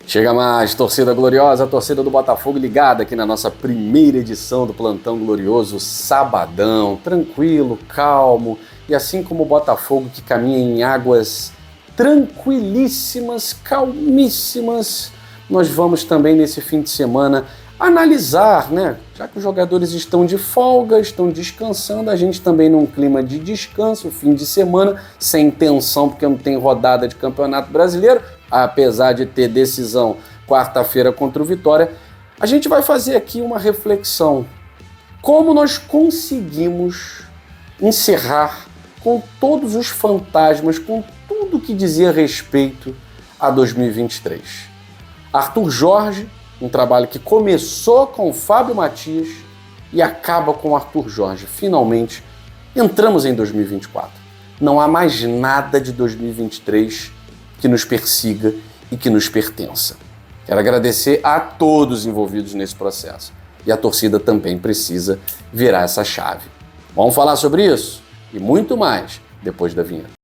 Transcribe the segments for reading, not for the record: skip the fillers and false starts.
Chega mais, torcida gloriosa, torcida do Botafogo ligada aqui na nossa primeira edição do Plantão Glorioso, sabadão, tranquilo, calmo, e assim como o Botafogo que caminha em águas tranquilíssimas, calmíssimas, nós vamos também nesse fim de semana analisar, né? Já que os jogadores estão de folga, estão descansando, a gente também num clima de descanso, fim de semana, sem tensão, porque não tem rodada de Campeonato Brasileiro, apesar de ter decisão quarta-feira contra o Vitória, a gente vai fazer aqui uma reflexão. Como nós conseguimos encerrar com todos os fantasmas, com tudo que dizia respeito a 2023. Arthur Jorge, um trabalho que começou com o Fábio Matias e acaba com o Arthur Jorge. Finalmente, entramos em 2024. Não há mais nada de 2023 que nos persiga e que nos pertença. Quero agradecer a todos envolvidos nesse processo. E a torcida também precisa virar essa chave. Vamos falar sobre isso e muito mais depois da vinheta.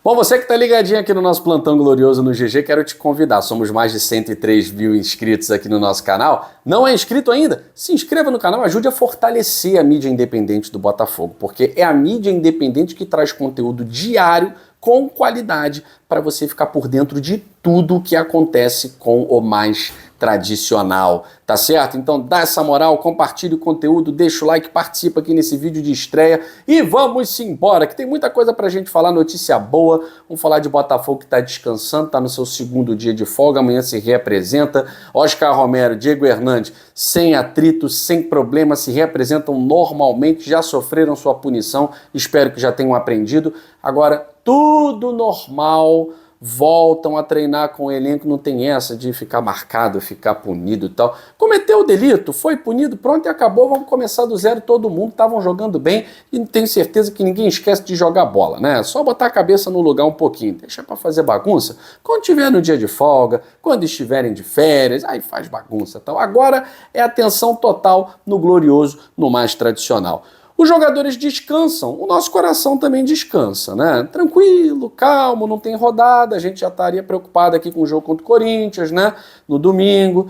Bom, você que está ligadinho aqui no nosso Plantão Glorioso no GG, quero te convidar. Somos mais de 103 mil inscritos aqui no nosso canal. Não é inscrito ainda? Se inscreva no canal, ajude a fortalecer a mídia independente do Botafogo, porque é a mídia independente que traz conteúdo diário com qualidade para você ficar por dentro de tudo o que acontece com o mais tradicional, tá certo? Então dá essa moral, compartilha o conteúdo, deixa o like, participa aqui nesse vídeo de estreia e vamos embora, que tem muita coisa pra gente falar, notícia boa. Vamos falar de Botafogo que tá descansando, tá no seu segundo dia de folga, amanhã se reapresenta. Oscar Romero, Diego Hernandes, sem atrito, sem problema, se reapresentam normalmente, já sofreram sua punição, espero que já tenham aprendido. Agora, tudo normal, voltam a treinar com o elenco, não tem essa de ficar marcado, ficar punido e tal. Cometeu o delito, foi punido, pronto e acabou, vamos começar do zero, todo mundo, estavam jogando bem e tenho certeza que ninguém esquece de jogar bola, né? Só botar a cabeça no lugar um pouquinho, deixa pra fazer bagunça, quando tiver no dia de folga, quando estiverem de férias, aí faz bagunça e tal. Agora é atenção total no glorioso, no mais tradicional. Os jogadores descansam, o nosso coração também descansa, né? Tranquilo, calmo, não tem rodada, a gente já estaria preocupado aqui com o jogo contra o Corinthians, né? No domingo,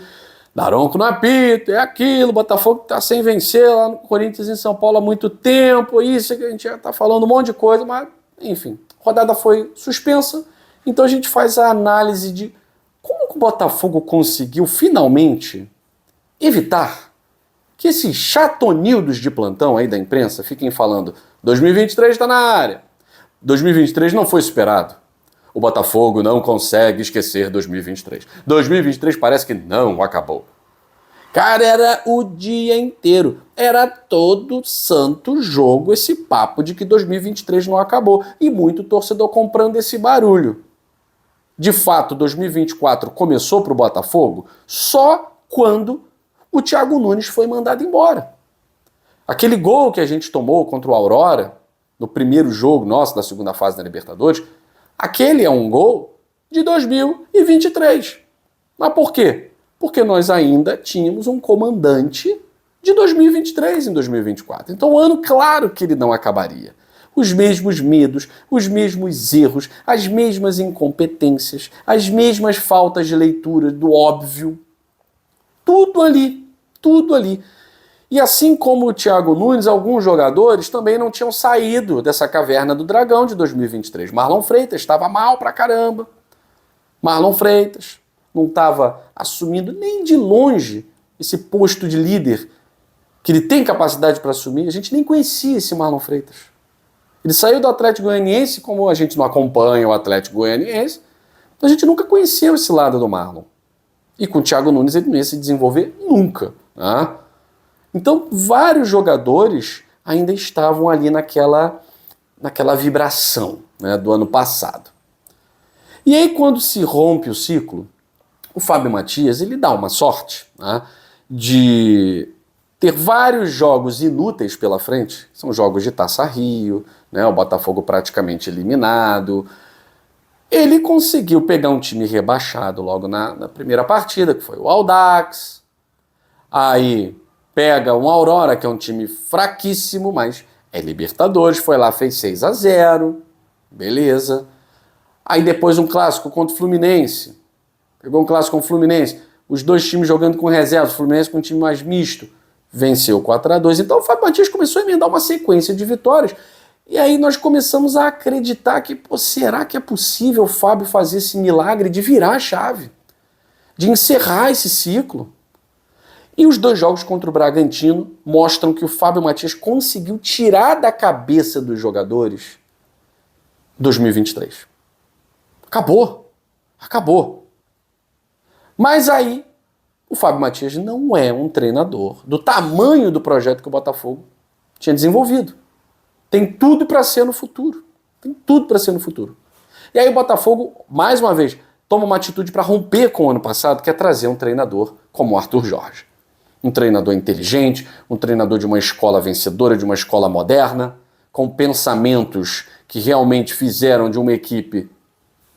Daronco no apito, é aquilo, o Botafogo tá sem vencer lá no Corinthians em São Paulo há muito tempo, isso que a gente já tá falando um monte de coisa, mas enfim, a rodada foi suspensa, então a gente faz a análise de como que o Botafogo conseguiu finalmente evitar que esses chatonildos de plantão aí da imprensa fiquem falando 2023 está na área, 2023 não foi superado, o Botafogo não consegue esquecer 2023, 2023 parece que não acabou. Cara, era o dia inteiro, era todo santo jogo esse papo de que 2023 não acabou e muito torcedor comprando esse barulho. De fato, 2024 começou para o Botafogo só quando o Thiago Nunes foi mandado embora. Aquele gol que a gente tomou contra o Aurora, no primeiro jogo nosso da segunda fase da Libertadores, aquele é um gol de 2023. Mas por quê? Porque nós ainda tínhamos um comandante de 2023 em 2024. Então o ano, claro que ele não acabaria. Os mesmos medos, os mesmos erros, as mesmas incompetências, as mesmas faltas de leitura do óbvio, tudo ali. Tudo ali. E assim como o Thiago Nunes, alguns jogadores também não tinham saído dessa caverna do dragão de 2023. Marlon Freitas estava mal pra caramba. Marlon Freitas não estava assumindo nem de longe esse posto de líder que ele tem capacidade para assumir. A gente nem conhecia esse Marlon Freitas. Ele saiu do Atlético Goianiense, como a gente não acompanha o Atlético Goianiense, a gente nunca conheceu esse lado do Marlon. E com o Thiago Nunes ele não ia se desenvolver nunca. Né? Então, vários jogadores ainda estavam ali naquela vibração, né, do ano passado. E aí, quando se rompe o ciclo, o Fábio Matias ele dá uma sorte, né, de ter vários jogos inúteis pela frente. São jogos de Taça Rio, né, o Botafogo praticamente eliminado. Ele conseguiu pegar um time rebaixado logo na primeira partida, que foi o Audax. Aí pega um Aurora, que é um time fraquíssimo, mas É Libertadores, foi lá, fez 6-0, beleza. Aí depois um clássico contra o Fluminense. Pegou um clássico com o Fluminense. Os dois times jogando com reservas, o Fluminense com um time mais misto. Venceu 4-2. Então o Fábio Matias começou a emendar uma sequência de vitórias. E aí nós começamos a acreditar que, pô, será que é possível o Fábio fazer esse milagre de virar a chave? De encerrar esse ciclo? E os dois jogos contra o Bragantino mostram que o Fábio Matias conseguiu tirar da cabeça dos jogadores 2023. Acabou. Acabou. Mas aí, o Fábio Matias não é um treinador do tamanho do projeto que o Botafogo tinha desenvolvido. Tem tudo para ser no futuro. Tem tudo para ser no futuro. E aí o Botafogo, mais uma vez, toma uma atitude para romper com o ano passado, que é trazer um treinador como o Arthur Jorge. Um treinador inteligente, um treinador de uma escola vencedora, de uma escola moderna, com pensamentos que realmente fizeram de uma equipe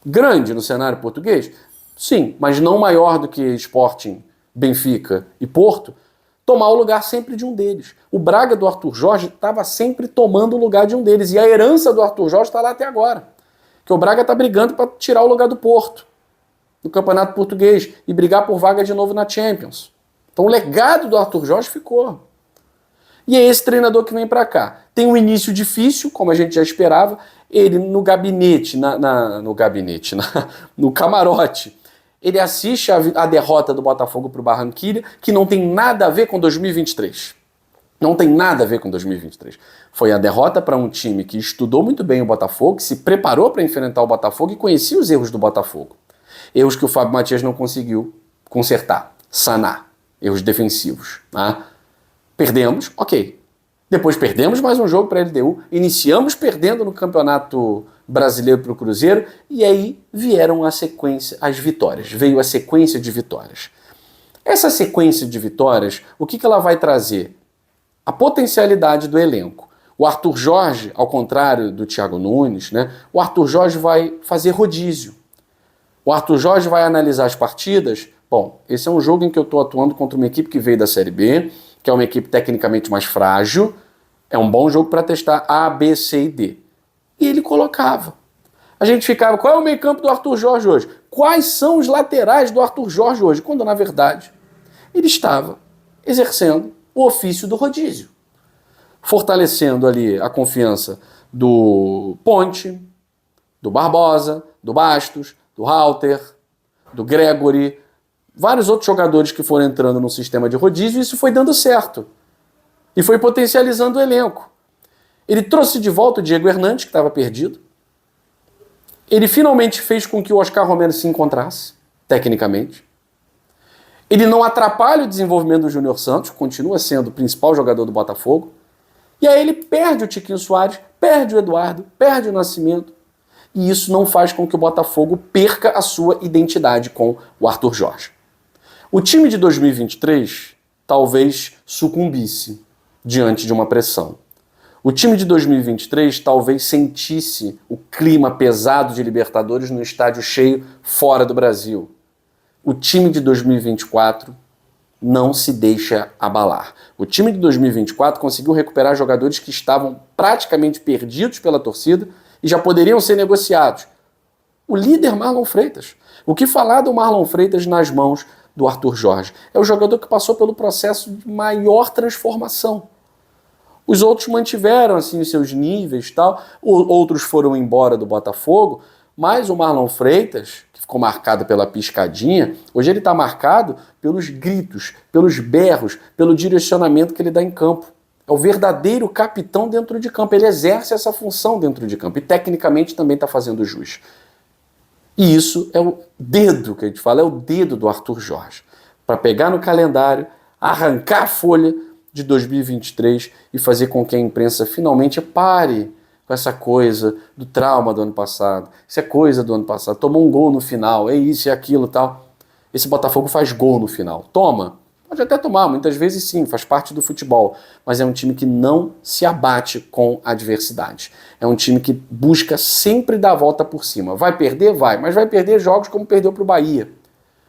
grande no cenário português, sim, mas não maior do que Sporting, Benfica e Porto, tomar o lugar sempre de um deles. O Braga do Arthur Jorge estava sempre tomando o lugar de um deles, e a herança do Arthur Jorge está lá até agora. Que o Braga está brigando para tirar o lugar do Porto, no Campeonato Português, e brigar por vaga de novo na Champions. Então o legado do Arthur Jorge ficou. E é esse treinador que vem para cá. Tem um início difícil, como a gente já esperava. Ele no gabinete, no camarote, ele assiste a derrota do Botafogo para o Barranquilla, que não tem nada a ver com 2023. Não tem nada a ver com 2023. Foi a derrota para um time que estudou muito bem o Botafogo, que se preparou para enfrentar o Botafogo e conhecia os erros do Botafogo. Erros que o Fábio Matias não conseguiu consertar, sanar. Erros defensivos. Né? Perdemos, ok. Depois perdemos mais um jogo para a LDU. Iniciamos perdendo no Campeonato Brasileiro para o Cruzeiro. E aí vieram as vitórias. Veio a sequência de vitórias. Essa sequência de vitórias, o que ela vai trazer? A potencialidade do elenco. O Arthur Jorge, ao contrário do Thiago Nunes, né, o Arthur Jorge vai fazer rodízio. O Arthur Jorge vai analisar as partidas. Bom, esse é um jogo em que eu estou atuando contra uma equipe que veio da Série B, que é uma equipe tecnicamente mais frágil. É um bom jogo para testar A, B, C e D. E ele colocava. A gente ficava, qual é o meio-campo do Arthur Jorge hoje? Quais são os laterais do Arthur Jorge hoje? Quando, na verdade, ele estava exercendo o ofício do rodízio. Fortalecendo ali a confiança do Ponte, do Barbosa, do Bastos, do Halter, do Gregory, vários outros jogadores que foram entrando no sistema de rodízio, e isso foi dando certo. E foi potencializando o elenco. Ele trouxe de volta o Diego Hernandes, que estava perdido. Ele finalmente fez com que o Oscar Romero se encontrasse, tecnicamente. Ele não atrapalha o desenvolvimento do Júnior Santos, continua sendo o principal jogador do Botafogo. E aí ele perde o Tiquinho Soares, perde o Eduardo, perde o Nascimento. E isso não faz com que o Botafogo perca a sua identidade com o Arthur Jorge. O time de 2023 talvez sucumbisse diante de uma pressão. O time de 2023 talvez sentisse o clima pesado de Libertadores no estádio cheio fora do Brasil. O time de 2024 não se deixa abalar. O time de 2024 conseguiu recuperar jogadores que estavam praticamente perdidos pela torcida e já poderiam ser negociados. O líder Marlon Freitas. O que falar do Marlon Freitas nas mãos do Arthur Jorge? É o jogador que passou pelo processo de maior transformação. Os outros mantiveram assim os seus níveis, tal. Outros foram embora do Botafogo, mas o Marlon Freitas, que ficou marcado pela piscadinha, hoje ele está marcado pelos gritos, pelos berros, pelo direcionamento que ele dá em campo. É o verdadeiro capitão dentro de campo. Ele exerce essa função dentro de campo e tecnicamente também está fazendo jus. E isso é o dedo que a gente fala, é o dedo do Arthur Jorge. Para pegar no calendário, arrancar a folha de 2023 e fazer com que a imprensa finalmente pare com essa coisa do trauma do ano passado. Isso é coisa do ano passado. Tomou um gol no final, é isso, é aquilo, tal. Esse Botafogo faz gol no final. Toma. Pode até tomar, muitas vezes sim, faz parte do futebol. Mas é um time que não se abate com a adversidade. É um time que busca sempre dar a volta por cima. Vai perder? Vai. Mas vai perder jogos como perdeu para o Bahia.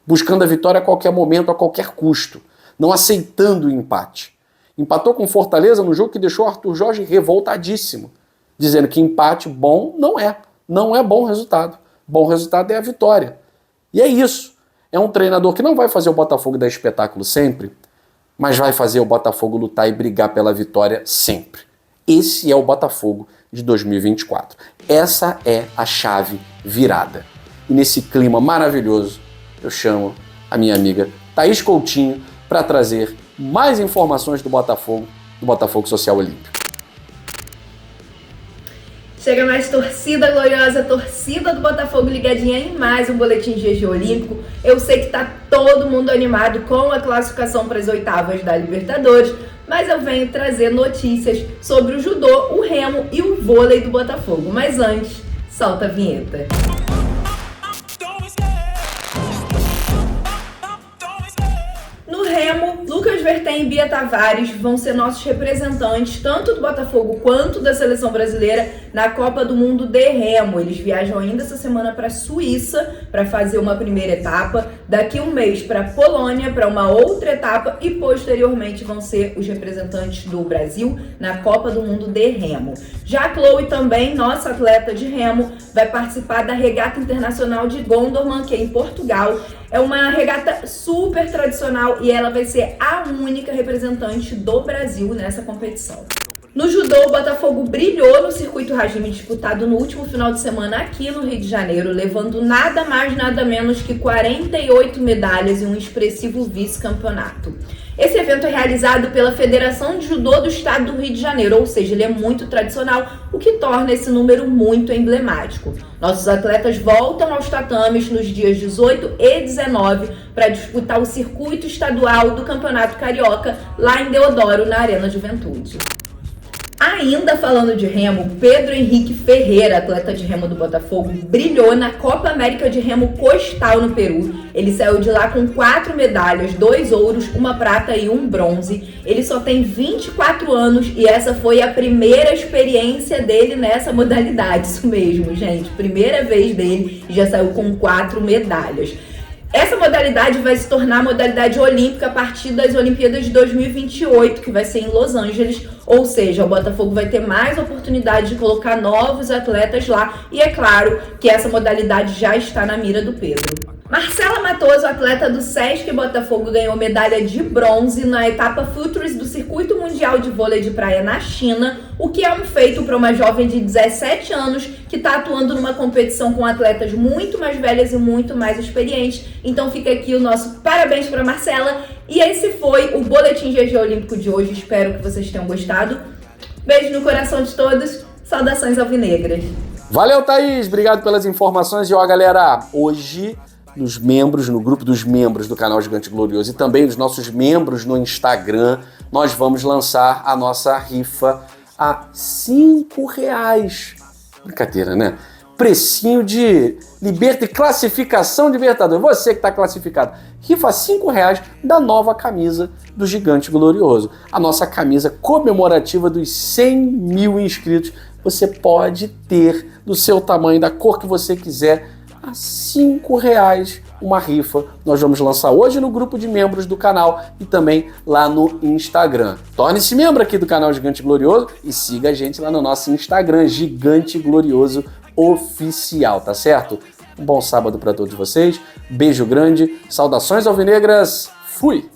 Buscando a vitória a qualquer momento, a qualquer custo. Não aceitando o empate. Empatou com Fortaleza no jogo que deixou o Arthur Jorge revoltadíssimo, dizendo que empate bom não é. Não é bom resultado. Bom resultado é a vitória. E é isso. É um treinador que não vai fazer o Botafogo dar espetáculo sempre, mas vai fazer o Botafogo lutar e brigar pela vitória sempre. Esse é o Botafogo de 2024. Essa é a chave virada. E nesse clima maravilhoso, eu chamo a minha amiga Thaís Coutinho para trazer mais informações do Botafogo Social Olímpico. Chega mais torcida gloriosa, torcida do Botafogo ligadinha em mais um Boletim GG Olímpico. Eu sei que tá todo mundo animado com a classificação para as oitavas da Libertadores, mas eu venho trazer notícias sobre o judô, o remo e o vôlei do Botafogo. Mas antes, solta a vinheta. No remo, Lucas Vertem e Bia Tavares vão ser nossos representantes, tanto do Botafogo quanto da Seleção Brasileira, na Copa do Mundo de Remo. Eles viajam ainda essa semana para a Suíça para fazer uma primeira etapa, daqui um mês para a Polônia para uma outra etapa e posteriormente vão ser os representantes do Brasil na Copa do Mundo de Remo. Já a Chloe também, nossa atleta de remo, vai participar da Regata Internacional de Gondorman, que é em Portugal. É uma regata super tradicional e ela vai ser a única representante do Brasil nessa competição. No judô, o Botafogo brilhou no circuito Hajime disputado no último final de semana aqui no Rio de Janeiro, levando nada mais nada menos que 48 medalhas e um expressivo vice-campeonato. Esse evento é realizado pela Federação de Judô do Estado do Rio de Janeiro, ou seja, ele é muito tradicional, o que torna esse número muito emblemático. Nossos atletas voltam aos tatames nos dias 18 e 19 para disputar o circuito estadual do Campeonato Carioca lá em Deodoro, na Arena Juventude. Ainda falando de remo, Pedro Henrique Ferreira, atleta de remo do Botafogo, brilhou na Copa América de Remo Costal no Peru. Ele saiu de lá com 4 medalhas, 2 ouros, 1 prata e 1 bronze. Ele só tem 24 anos e essa foi a primeira experiência dele nessa modalidade. Isso mesmo, gente. Primeira vez dele e já saiu com 4 medalhas. Essa modalidade vai se tornar modalidade olímpica a partir das Olimpíadas de 2028, que vai ser em Los Angeles, ou seja, o Botafogo vai ter mais oportunidade de colocar novos atletas lá, e é claro que essa modalidade já está na mira do Pedro. Marcela Matoso, atleta do Sesc Botafogo, ganhou medalha de bronze na etapa Futures do Circuito Mundial de Vôlei de Praia na China, o que é um feito para uma jovem de 17 anos que está atuando numa competição com atletas muito mais velhas e muito mais experientes. Então fica aqui o nosso parabéns para Marcela. E esse foi o Boletim GG Olímpico de hoje. Espero que vocês tenham gostado. Beijo no coração de todos. Saudações alvinegras. Valeu, Thaís. Obrigado pelas informações. E ó, galera, hoje no grupo dos membros do canal Gigante Glorioso e também dos nossos membros no Instagram, nós vamos lançar a nossa rifa a R$5. Brincadeira, né? Precinho de classificação de Libertadores. Você que está classificado. Rifa R$5 da nova camisa do Gigante Glorioso. A nossa camisa comemorativa dos 100 mil inscritos. Você pode ter do seu tamanho, da cor que você quiser, a R$5 uma rifa. Nós vamos lançar hoje no grupo de membros do canal e também lá no Instagram. Torne-se membro aqui do canal Gigante Glorioso e siga a gente lá no nosso Instagram, Gigante Glorioso Oficial, tá certo? Um bom sábado para todos vocês, beijo grande, saudações alvinegras, fui!